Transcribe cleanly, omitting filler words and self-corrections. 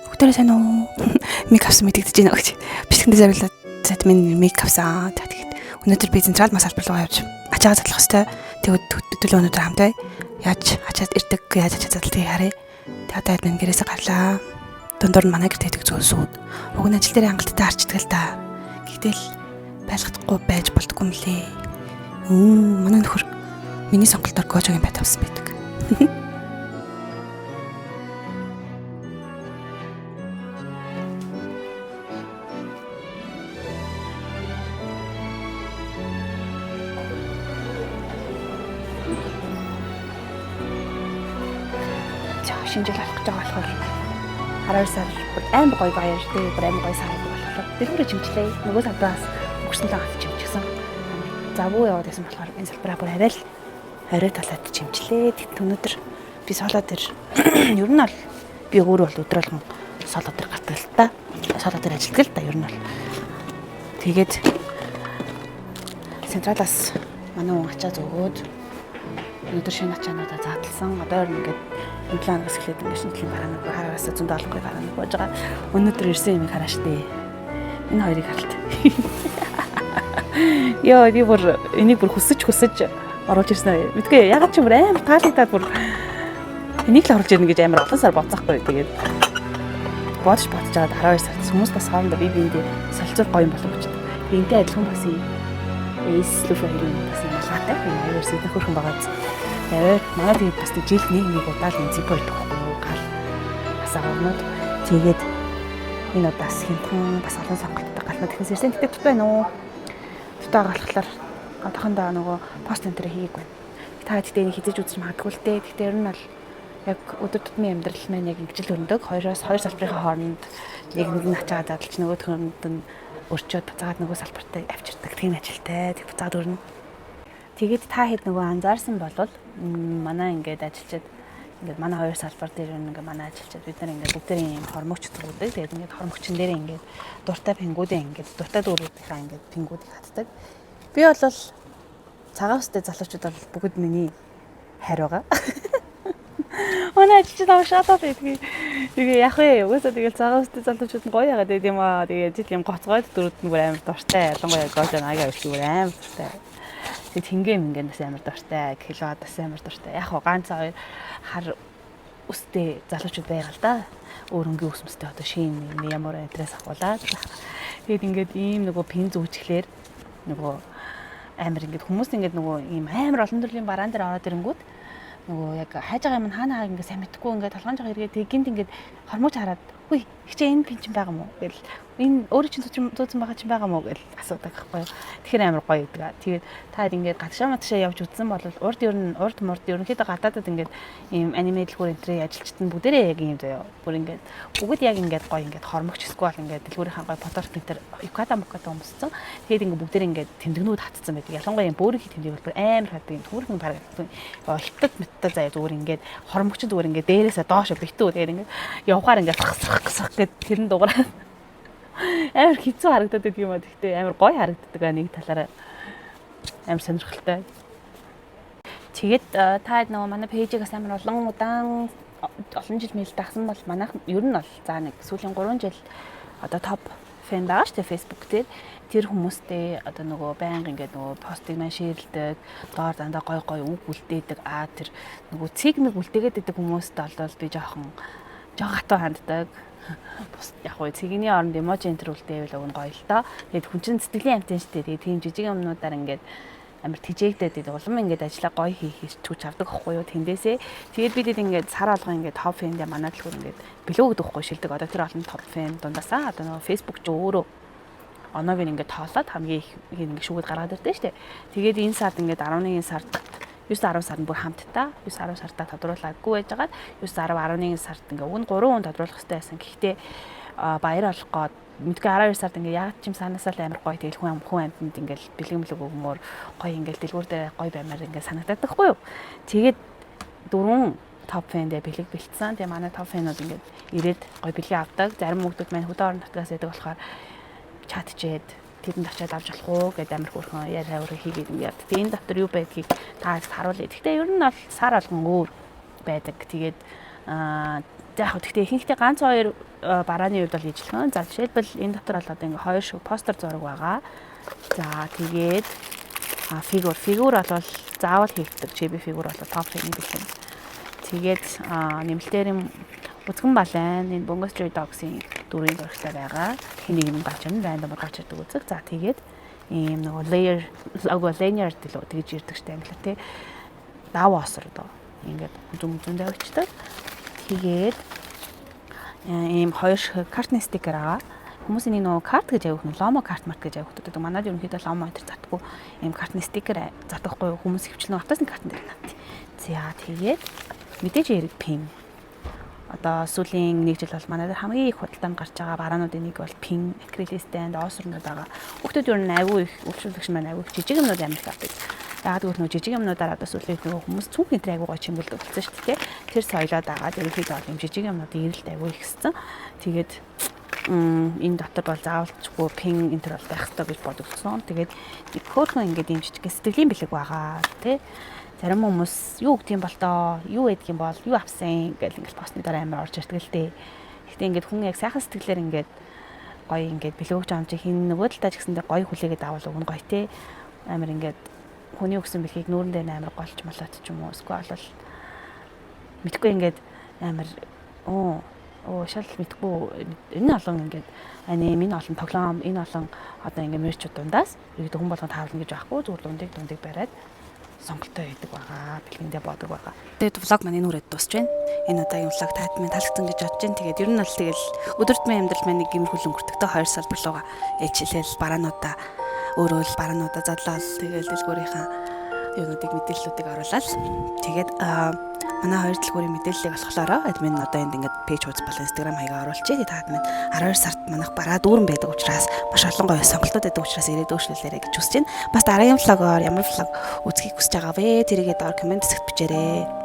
Бүгдээрээ сайн уу? Миг авсан мэдэгдэж байна гэж. Бичлэгэндээ зориулаад зад минь миг авсан. Тэгээд өнөөдөр би централ мас салбар руу явж ачаа задлах хэвээр. Тэгээд төлөө өнөөдөр хамтаа яаж ачаад ирдэг, яаж ачаа задлалтыг харъя. Тэгээд одоо админ гэрээсээ гарлаа. Дундуур нь манай гэрт идэх зүйлсүүд. Уг нь ажил дээр хангалттай харчдаг л та. Гэтэл байлгахдаггүй байж болдгоо юм лээ. Манай нөхөр миний сонголтоор гожогийн байт авсан байдаг. Шинэ жил болох гэж байгаа болохоор 12 сар бүр амар гоё баяр дээ. Бүр амар гоё сар болохоор дэлгүүрээ чимчлээ. Нөгөө салбараас өгсөн лагт чимчихсэн. Завгүй яваад байсан болохоор энэ салбараа бүр арай л орой талаад чимчлээ. Тэгэд өнөөдөр би соло дээр ер нь бол би өөрөө бол өдөр болгон соло дээр гардаг л та. Соло дээр ажилладаг л та ер нь бол. Тэгээд централаас манай хүн ачаа зөөгөөд өнөөдөр шинэ ачаануудаа задлсан. Одоо ингээд планаас эхлээд ингээд шинжлэлийн барааныг хараас зөндөө олонгүй барааныг болж байгаа. Өнөөдөр ирсэн юмыг хараа штэ. Энэ хоёрыг харалт. Яа, би бүр энийг бүр хүсэж оруулж ирсэн. Мэдгүй ягаад ч юм амар таалагдаад бүр энийг л оруулж ирнэ гэж амар олон сар бодсохгүй. Тэгээд бодож жаад 12 сард хүмүүс бас хоорондоо бие биендээ солилцол гоё юм болов гэж. Энтэй адилхан бас юм. Эслүфэрийн бас юм лаатай. Энэ хоёр сэдв хөрхөн байгааз. Тэгээд манай тэгээд бас жил нэг удаа л энцэг байдаг байхгүй гал бас аваад тэгээд энэ удаас хинтхэн бас олон сонголттой галнууд ихээс ирсэн тэгтээ байна уу тутаа галахлаар гадахандаа нөгөө пост энтер хийгээгүй та тэгтээ энийг хизэж үзэж магадгүй л дээ тэгтээ ер нь бол яг өдөр тутмын амьдрал маань яг ингэжил өрнөдөг 2-оос 2 салбарын хооронд нэг нь ачаа дадлж нөгөөх нь өрчөөд буцаад нөгөө салбартаа авчирдаг тийм ажилтай тэг буцаад өрнө. Тэгээд та хэд нөгөө анзаарсан болвол манай ингээд ажилчид ингээд манай хоёр салбар дээр ингээд манай ажилчид бид нар ингээд бүгдээ юм хормогч зүгүүдэг. Тэгээд ингээд хормогчин дээр ингээд дуртай пингүүдээ ингээд дуртай дүүрүүдийнхаа ингээд пингүүдийг хатдаг. Би бол цагаан өстэй залуучууд бол бүгд миний хайр байгаа. Манай ажилчид авшаатаад байдаг. Тэгээ яг вэ угаасаа тэгэл цагаан өстэй залуучууд нь гоё яагаад гэдэм аа. Тэгээ жил юм гоцгойд дөрүүд нь бүр амар дуртай. Ялангуяа гожон аяга их бүр амар дуртай. Тэгээд хингэм бас амар дуртай, килоод бас амар дуртай. Яг хоо ганц хоёр хар өстэй залуучууд байгаа л да. Өөрөнгөө ус мөстэй одоо шин ямар энтрээс авуулаад. Тэгээд ингээд ийм нөгөө пин зүүчглэр нөгөө амар ингээд хүмүүс ингээд нөгөө ийм амар олон төрлийн бараан дээр ороод ирэнгүүт нөгөө яг хайж байгаа юм хаана хааг ингээд сайн мэдхгүй ингээд толгоон жоо эргээд гинт ингээд хормож хараад үгүй ихчээ энэ пин чинь байгаа мó гэл энэ өөрөө чинь зүүцэн байгаа чинь байгаа мó гэл асуудаг байхгүй. Тэгэхээр амар гоё гэдэг. Тэгээд та ингээд гадшаа матшаа явж үзсэн бол урд мурд ерөнхийдөө гадаадад ингээд ийм аниме дэлгүүр энтрээ ажилчтан бүгдээрээ яг ийм заяа. Бүр ингээд бүгд яг ингээд гоё ингээд хормогч эсвэл ингээд дэлгүүрийн гоё фотограф пинтер юката өмссөн. Тэгээд ингээд бүгдээрээ ингээд тэмдэгнүүд хатцсан байдаг. Ялангуяа ийм бөөрийн тэмдэг бол амар хатдаг юм түүхэн баг хиттад мэттэй заяа зүгээр ингээд хормогч зүгээр ингээд дээрээсээ доош битүү. Тэгээд ингээд явахаар ингээд гсах гэд тэрэн дуурай амар хэцүү харагдаад байдаг юм а. Гэхдээ амар гоё харагддаг нэг талаараа амар сонирхолтой. Тэгээд та нөгөө манай пэйжээс амар олон жил мэйл дагсан бол манайх ер нь бол за нэг сүүлийн 3 жил одоо топ фэн байгаа шүү дээ Facebook дээр. Тэр хүмүүстэй одоо нөгөө байнга ингээд нөгөө постыг маань шеэрлдэг, доор дандаа гоё үг үлдээдэг. Тэр нөгөө цигмиг үлдээгээд байдаг хүмүүстэй бол би жоохон хатуу ханддаг. Бус яг уу цэгний оронд эможи энтер үлдээвэл өгн гоё л доо. Тэгээд хүн чинь сэтгэлийн амтэн штэ. Тэгээд тийм жижиг юмнуудаар ингээд амар тэжээгдээд улам ингээд ажиллаа гоё хийх чүч авдаг байхгүй юу тэндээсээ. Тэгээд бид ингээд сар алга ингээд топ фэндээ манай дэлгүүр ингээд билүүгд өгөхгүй шилдэг. Одоо тэр олон топ фэн дундаасаа одоо нөгөө Facebook ч өөрөө оноог ингээд тоолоод хамгийн их ингээд шүүгээд гаргаад ирдэ штэ. Тэгээд энэ сард ингээд 11 сард 9-10 сард бүр хамтдаа 9-10 сартаа тодруулаагүй байж байгаад 9-10-11 сард ингээ уг нь 3 хүн тодруулах хэрэгтэй байсан. Гэхдээ баяр олох гээд мэдгүй 12 сард ингээ яг ч юм санаасаа л амар гоё тэгэл хүн амьтанд ингээл бэлгэмлэг өгмөр гоё ингээл дэлгүүр дээр гоё баймаар ингээ санагдаад байхгүй юу. Тэгээд 4 топ фэндээ бэлэг бэлтсэн. Тэгээ манай топ фэнүүд ингээ ирээд гоё бэлгээ авдаг. Зарим хүмүүс маань хөдөө орон нутгаас байдаг болохоор чатчээд тэдэнд очиад авч болох уу гэдэг амар хөөрхөн яриа өөрөө хийгээд ингээд. Тэгээ энэ дотор юу байдгийг та харуулъя. Гэхдээ ер нь бол сар алган өөр байдаг. Тэгээд За яг гэхдээ ихэнхдээ ганц 2 барааны үед бол ижилхэн. За жишээлбэл энэ дотор бол одоо ингээ 2 шиг постэр зураг байгаа. За тэгээд фигур бол заавал хийгддэг. Чиби фигур бол топ хийх гэх юм. Тэгээд нэмэлтээр юм үзгэн балайн энэ Bungo Stray Dogs-ийн дүрийн зурагтай байгаа. Тэнийг юм гарч ирнэ. Random гарч ирдэг үзэг. За тэгээд ийм нөгөө linear дэлөө тэгж ирдэг штэ англиар тий. Даваасар доо. Ингээд зүүн тавьчихдаг. Тэгээд ийм 2 шиг картны стикер байгаа. Хүмүүсийн нөгөө карт гэж явах нь ломо карт марк гэж явах гэдэг. Манайд ерөнхийдөө ломо энэ затгүй ийм картны стикер задахгүй хүмүүс хөвчлэн автосны картн дээр нат. За тэгээд мэдээж хэрэг пин. Одоо сүүлийн 1 жил бол манайд хамгийн их худалдаанд гарч байгаа бараануудын нэг бол пин, акрилын стенд, оосрнууд байгаа. Хүүхдүүд ер нь аягүй их үйлчлүүлэгч маань аягүй жижиг юмнууд Америк авдаг. Яагаад гэвэл нөгөө жижиг юмнуудаар одоо сүүлийн нөгөө хүмүүс цүнх энтер аягүй гоё чимгэлдэг болсон шүү дээ. Тэр соёлоод агаад ерөнхийдөө бол юм жижиг юмнуудын ирэлт аягүй ихсэн. Тэгээд энэ дотор бол заавалчгүй пин энтер бол байх хэрэгтэй гэж бодогдсон. Тэгээд хөөхөн ингээд юм жижиг сэтгэлийн бэлэг байгаа тий. Зарим хүмүүс юу гэдгийг бол тоо, юу ядг юм бол, юу авсан гэл ингээд постны дараа амар орж ирдэг л дээ. Гэхдээ ингээд хүн яг сайхан сэтгэлээр ингээд гоё ингээд бэлгөөж амж хин нөгөө талдаа ч гэсэндээ гоё хүлээгээд авал өгнө гоё тий. Амар ингээд хүний өгсөн бэлгийг нүүрэн дээр амар голч молоод ч юм уу. Эсвэл бол мэдхгүй ингээд амар шал мэдхгүй энэ олон ингээд энэ олон тоглоом энэ олон одоо ингээд мерчүүд дундаас иргэд хүн болгон таавлна гэж байхгүй зүгээр дундыг бариад сонголттой байдаг байгаа. Бэлгэндээ бодог байгаа. Тэгээд влог маань энэ үрээд дуусч байна. Энэ удаагийн влог таад минь таалагдсан гэж бодож байна. Тэгээд ер нь бол тэгэл өдөртмийн амьдрал маань нэг гэмэрхүүл өнгөртөгтэй 2 салбар руугаа ээлжлэл бараануудаа өөрөө л бараануудаа задлал тэгээд дэлгүүрийнхаа юунуудыг мэдээллүүдийг оруулаад тэгээд манай 2 дэлгүүрийн мэдээллийг болохоор админ одоо энд ингээд пэйж хуудас болон инстаграм хаягаар оруулчихъя. Тэгээд таад минь 12 сард манайх бараа дүүрэн байдаг учраас маш олон гоё сонголтууд байдаг учраас ирээд өөрчлөлөөрэй гэж хүсэж байна. Бас дараагийн влогоор ямар влог үзхийг хүсэж байгаа вэ? Тэрийгээ доор комент хэсэгт бичээрэй.